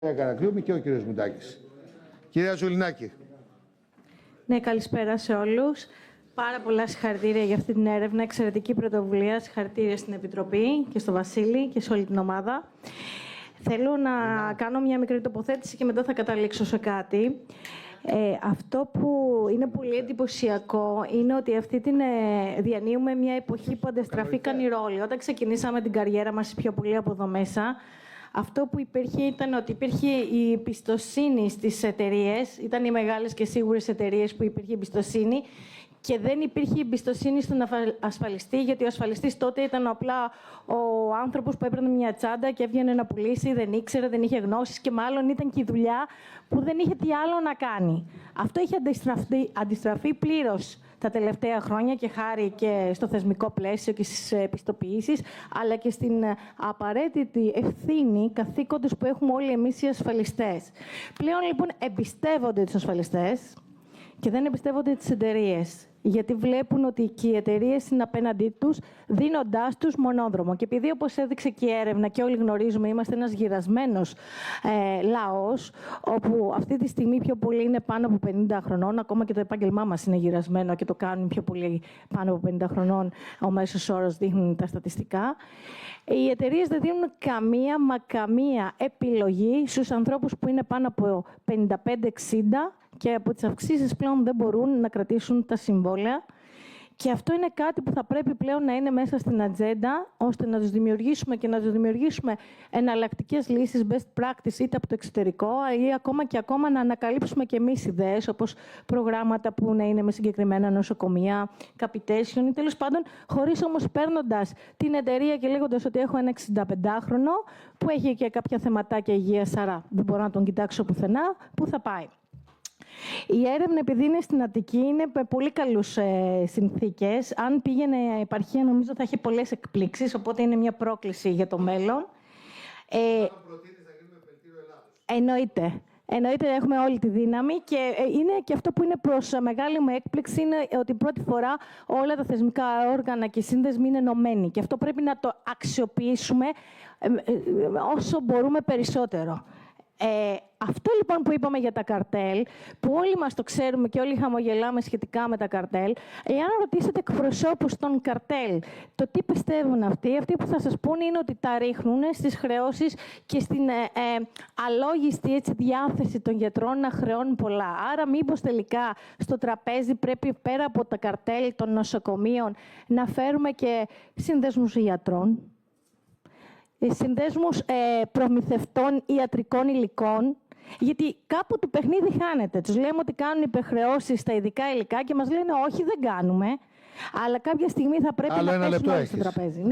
Καρακλούμη και ο κύριος Μουντάκης. Κυρία Ζουλινάκη. Ναι, καλησπέρα σε όλους. Πάρα πολλά συγχαρητήρια για αυτή την έρευνα. Εξαιρετική πρωτοβουλία. Συγχαρητήρια στην Επιτροπή και στο Βασίλη και σε όλη την ομάδα. Θέλω να κάνω μια μικρή τοποθέτηση και μετά θα καταλήξω σε κάτι. Αυτό που είναι πολύ εντυπωσιακό είναι ότι αυτή την διανύουμε μια εποχή που αντιστραφήκαν οι ρόλοι. Όταν ξεκινήσαμε την καριέρα μας πιο πολύ από εδώ μέσα, αυτό που υπήρχε ήταν ότι υπήρχε η εμπιστοσύνη στις εταιρείες. Ήταν οι μεγάλες και σίγουρες εταιρείες που υπήρχε εμπιστοσύνη και δεν υπήρχε εμπιστοσύνη στον ασφαλιστή, γιατί ο ασφαλιστής τότε ήταν απλά ο άνθρωπος που έπαιρνε μια τσάντα και έβγαινε να πουλήσει, δεν ήξερε, δεν είχε γνώσεις και μάλλον ήταν και η δουλειά που δεν είχε τι άλλο να κάνει. Αυτό είχε αντιστραφεί πλήρως τα τελευταία χρόνια και χάρη και στο θεσμικό πλαίσιο και στις επιστοποιήσεις, αλλά και στην απαραίτητη ευθύνη καθήκοντος που έχουμε όλοι εμείς οι ασφαλιστές. Πλέον λοιπόν εμπιστεύονται τους ασφαλιστές και δεν εμπιστεύονται τις εταιρείες. Γιατί βλέπουν ότι και οι εταιρείες είναι απέναντί τους, δίνοντάς τους μονόδρομο. Και επειδή, όπως έδειξε και η έρευνα και όλοι γνωρίζουμε, είμαστε ένας γυρασμένος λαός, όπου αυτή τη στιγμή πιο πολλοί είναι πάνω από 50 χρονών, ακόμα και το επάγγελμά μας είναι γυρασμένο και το κάνουν πιο πολλοί πάνω από 50 χρονών, ο μέσος όρος δείχνουν τα στατιστικά. Οι εταιρείες δεν δίνουν καμία επιλογή στους ανθρώπους που είναι πάνω από 55-60 και από τις αυξήσεις πλέον δεν μπορούν να κρατήσουν τα συμβόλαια. Και αυτό είναι κάτι που θα πρέπει πλέον να είναι μέσα στην ατζέντα, ώστε να τους δημιουργήσουμε και να τους δημιουργήσουμε εναλλακτικές λύσεις, best practice, είτε από το εξωτερικό, ή ακόμα να ανακαλύψουμε και εμείς ιδέες, όπως προγράμματα που να είναι με συγκεκριμένα νοσοκομεία, capitation, ή τέλος πάντων, χωρίς όμως παίρνοντας την εταιρεία και λέγοντας ότι έχω ένα 65χρονο, που έχει και κάποια θεματάκια υγείας, άρα δεν μπορώ να τον κοιτάξω πουθενά, πού θα πάει. Η έρευνα, επειδή είναι στην Αττική, είναι με πολύ καλούς συνθήκες. Αν πήγαινε η επαρχία, νομίζω θα έχει πολλές εκπλήξεις, οπότε είναι μια πρόκληση για το μέλλον. Αν προτείνεις να γίνουμε πελτήριο Ελλάδος. Εννοείται, έχουμε όλη τη δύναμη και είναι και αυτό που είναι προς μεγάλη μου έκπληξη είναι ότι πρώτη φορά όλα τα θεσμικά όργανα και οι σύνδεσμοι είναι ενωμένοι και αυτό πρέπει να το αξιοποιήσουμε όσο μπορούμε περισσότερο. Αυτό λοιπόν που είπαμε για τα καρτέλ, που όλοι μας το ξέρουμε και όλοι χαμογελάμε σχετικά με τα καρτέλ, εάν ρωτήσετε εκπροσώπους των καρτέλ το τι πιστεύουν αυτοί που θα σας πούνε είναι ότι τα ρίχνουν στις χρεώσεις και στην αλόγιστη διάθεση των γιατρών να χρεώνουν πολλά. Άρα μήπως τελικά στο τραπέζι πρέπει πέρα από τα καρτέλ των νοσοκομείων να φέρουμε και συνδέσμους γιατρών, συνδέσμους προμηθευτών ιατρικών υλικών, γιατί κάπου το παιχνίδι χάνεται. Τους λέμε ότι κάνουν υπερχρεώσεις στα ειδικά υλικά και μας λένε όχι, δεν κάνουμε. Αλλά κάποια στιγμή θα πρέπει να πέσουν όλοι στο τραπέζι.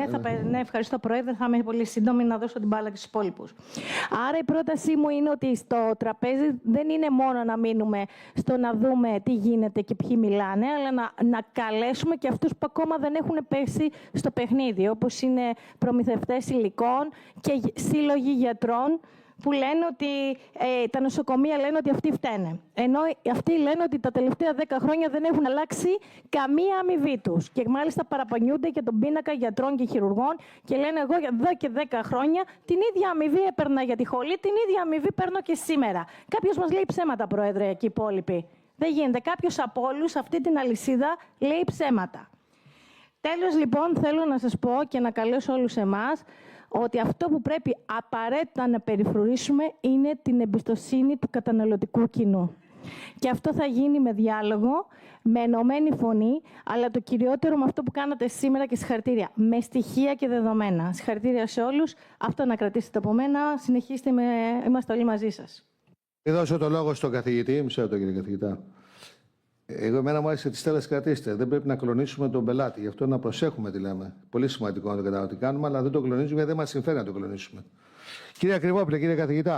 Ναι, ευχαριστώ, Πρόεδρε. Θα είμαι πολύ σύντομη να δώσω την μπάλα και στους υπόλοιπους. Άρα η πρότασή μου είναι ότι στο τραπέζι δεν είναι μόνο να μείνουμε στο να δούμε τι γίνεται και ποιοι μιλάνε, αλλά να καλέσουμε και αυτούς που ακόμα δεν έχουν πέσει στο παιχνίδι, όπως είναι προμηθευτές υλικών και σύλλογοι γιατρών, που λένε ότι τα νοσοκομεία λένε ότι αυτοί φταίνε. Ενώ αυτοί λένε ότι τα τελευταία 10 χρόνια δεν έχουν αλλάξει καμία αμοιβή τους. Και μάλιστα παραπονιούνται για τον πίνακα γιατρών και χειρουργών και λένε εγώ εδώ και 10 χρόνια την ίδια αμοιβή έπαιρνα για τη χολή, την ίδια αμοιβή παίρνω και σήμερα. Κάποιος μας λέει ψέματα, Πρόεδρε, και οι υπόλοιποι. Δεν γίνεται. Κάποιος από όλους αυτή την αλυσίδα λέει ψέματα. Τέλος, λοιπόν, θέλω να σας πω και να καλέσω όλους εμάς ότι αυτό που πρέπει απαραίτητα να περιφρουρήσουμε είναι την εμπιστοσύνη του καταναλωτικού κοινού. Και αυτό θα γίνει με διάλογο, με ενωμένη φωνή, αλλά το κυριότερο με αυτό που κάνατε σήμερα και συγχαρητήρια, με στοιχεία και δεδομένα. Συγχαρητήρια σε όλους. Αυτό να κρατήσετε από μένα. Συνεχίστε, είμαστε όλοι μαζί σας. Θα δώσω το λόγο στον καθηγητή. Μισό λεπτό, κύριε καθηγητά. Εμένα μου άρεσε τη στέλνες κρατήστε. Δεν πρέπει να κλονίσουμε τον πελάτη. Γι' αυτό να προσέχουμε τι λέμε. Πολύ σημαντικό να το καταλάβουμε τι κάνουμε, αλλά δεν το κλονίζουμε γιατί δεν μας συμφέρει να το κλονίσουμε. Κύριε Ακριβόπουλε, κύριε καθηγητά.